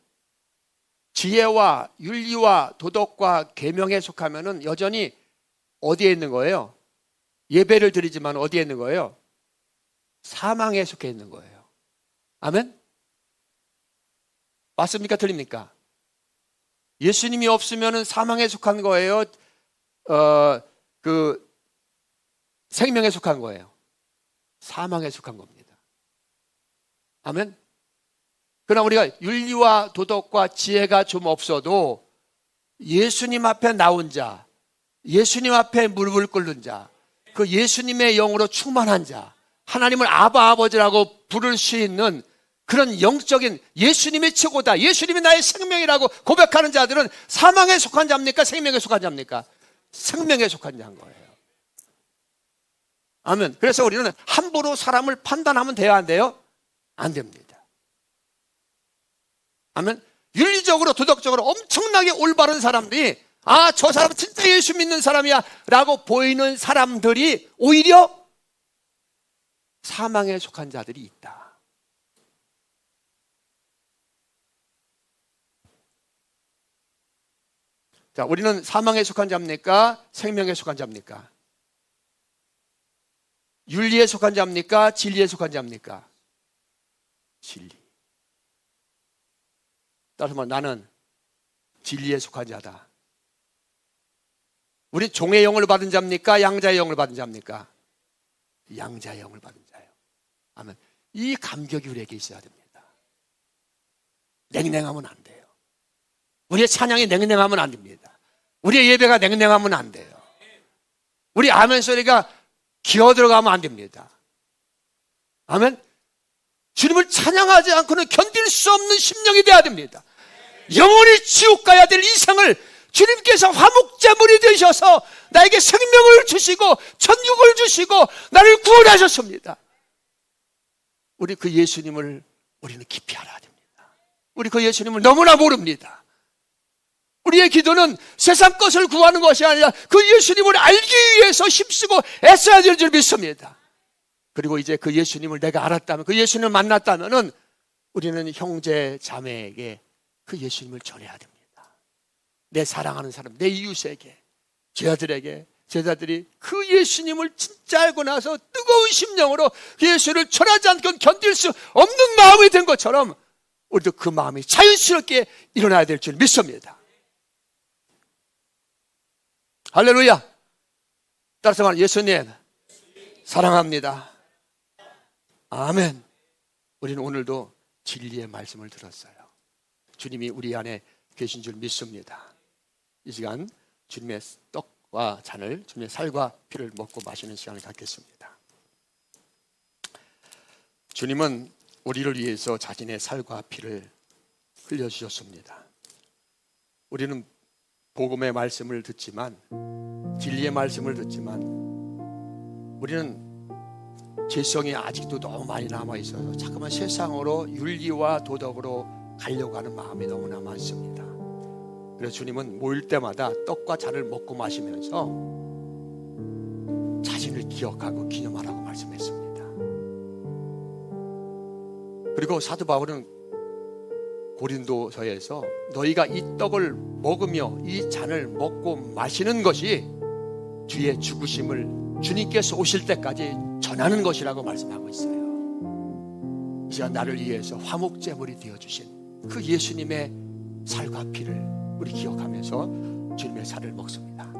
지혜와 윤리와 도덕과 계명에 속하면은 여전히 어디에 있는 거예요? 예배를 드리지만 어디에 있는 거예요? 사망에 속해 있는 거예요. 아멘? 맞습니까? 틀립니까? 예수님이 없으면은 사망에 속한 거예요? 생명에 속한 거예요? 사망에 속한 겁니다. 아멘? 그러나 우리가 윤리와 도덕과 지혜가 좀 없어도 예수님 앞에 나온 자, 예수님 앞에 무릎을 꿇는 자, 그 예수님의 영으로 충만한 자, 하나님을 아바 아버지라고 부를 수 있는 그런 영적인 예수님이 최고다, 예수님이 나의 생명이라고 고백하는 자들은 사망에 속한 자입니까? 생명에 속한 자입니까? 생명에 속한 자인 거예요. 아멘. 그래서 우리는 함부로 사람을 판단하면 돼요, 안 돼요? 안 됩니다. 아멘. 윤리적으로 도덕적으로 엄청나게 올바른 사람들이 저 사람은 진짜 예수 믿는 사람이야 라고 보이는 사람들이 오히려 사망에 속한 자들이 있다. 자, 우리는 사망에 속한 자입니까? 생명에 속한 자입니까? 윤리에 속한 자입니까? 진리에 속한 자입니까? 진리. 따라서 뭐 나는 진리에 속한 자다. 우리 종의 영을 받은 자입니까? 양자의 영을 받은 자입니까? 양자의 영을 받은 자예요. 아멘. 이 감격이 우리에게 있어야 됩니다. 냉랭하면 안 돼요. 우리의 찬양이 냉랭하면 안 됩니다. 우리의 예배가 냉랭하면 안 돼요. 우리 아멘 소리가 기어 들어가면 안 됩니다. 아멘. 주님을 찬양하지 않고는 견딜 수 없는 심령이 되어야 됩니다. 영원히 지옥 가야 될 이생을 주님께서 화목제물이 되셔서 나에게 생명을 주시고 천국을 주시고 나를 구원하셨습니다. 우리 그 예수님을 우리는 깊이 알아야 됩니다. 우리 그 예수님을 너무나 모릅니다. 우리의 기도는 세상 것을 구하는 것이 아니라 그 예수님을 알기 위해서 힘쓰고 애써야 될 줄 믿습니다. 그리고 이제 그 예수님을 내가 알았다면, 그 예수님을 만났다면은 우리는 형제 자매에게 그 예수님을 전해야 됩니다. 내 사랑하는 사람, 내 이웃에게, 죄아들에게, 제자들이 그 예수님을 진짜 알고 나서 뜨거운 심령으로 그 예수를 절하지 않고 견딜 수 없는 마음이 된 것처럼 우리도 그 마음이 자연스럽게 일어나야 될 줄 믿습니다. 할렐루야. 따라서 말하면 예수님 사랑합니다. 아멘. 우리는 오늘도 진리의 말씀을 들었어요. 주님이 우리 안에 계신 줄 믿습니다. 이 시간 주님의 떡과 잔을, 주님의 살과 피를 먹고 마시는 시간을 갖겠습니다. 주님은 우리를 위해서 자신의 살과 피를 흘려주셨습니다. 우리는 복음의 말씀을 듣지만, 진리의 말씀을 듣지만, 우리는 죄성이 아직도 너무 많이 남아있어서 자꾸만 세상으로 윤리와 도덕으로 가려고 하는 마음이 너무나 많습니다. 그래서 주님은 모일 때마다 떡과 잔을 먹고 마시면서 자신을 기억하고 기념하라고 말씀했습니다. 그리고 사도 바울은 고린도서에서 너희가 이 떡을 먹으며 이 잔을 먹고 마시는 것이 주의 죽으심을 주님께서 오실 때까지 전하는 것이라고 말씀하고 있어요. 이 시간 나를 위해서 화목제물이 되어주신 그 예수님의 살과 피를 우리 기억하면서 주님의 살을 먹습니다.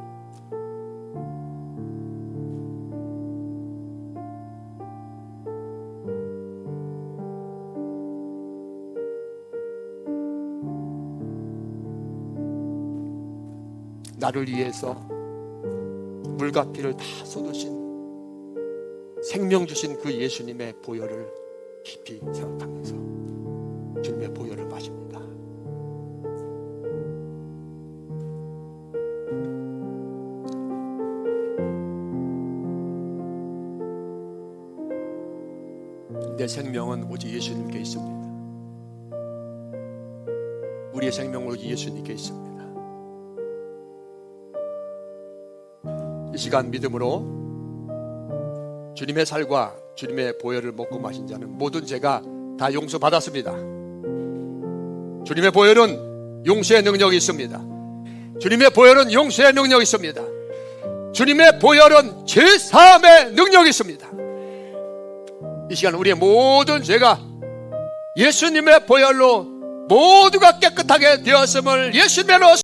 나를 위해서 물과 피를 다 쏟으신, 생명 주신 그 예수님의 보혈을 깊이 생각하면서 주님의 보혈을 마십니다. 내 생명은 오직 예수님께 있습니다. 우리의 생명은 오직 예수님께 있습니다. 이 시간 믿음으로 주님의 살과 주님의 보혈을 먹고 마신 자는 모든 죄가 다 용서받았습니다. 주님의 보혈은 용서의 능력이 있습니다. 주님의 보혈은 용서의 능력이 있습니다. 주님의 보혈은 죄사함의 능력이 있습니다. 이 시간 우리의 모든 죄가 예수님의 보혈로 모두가 깨끗하게 되었음을 예수님의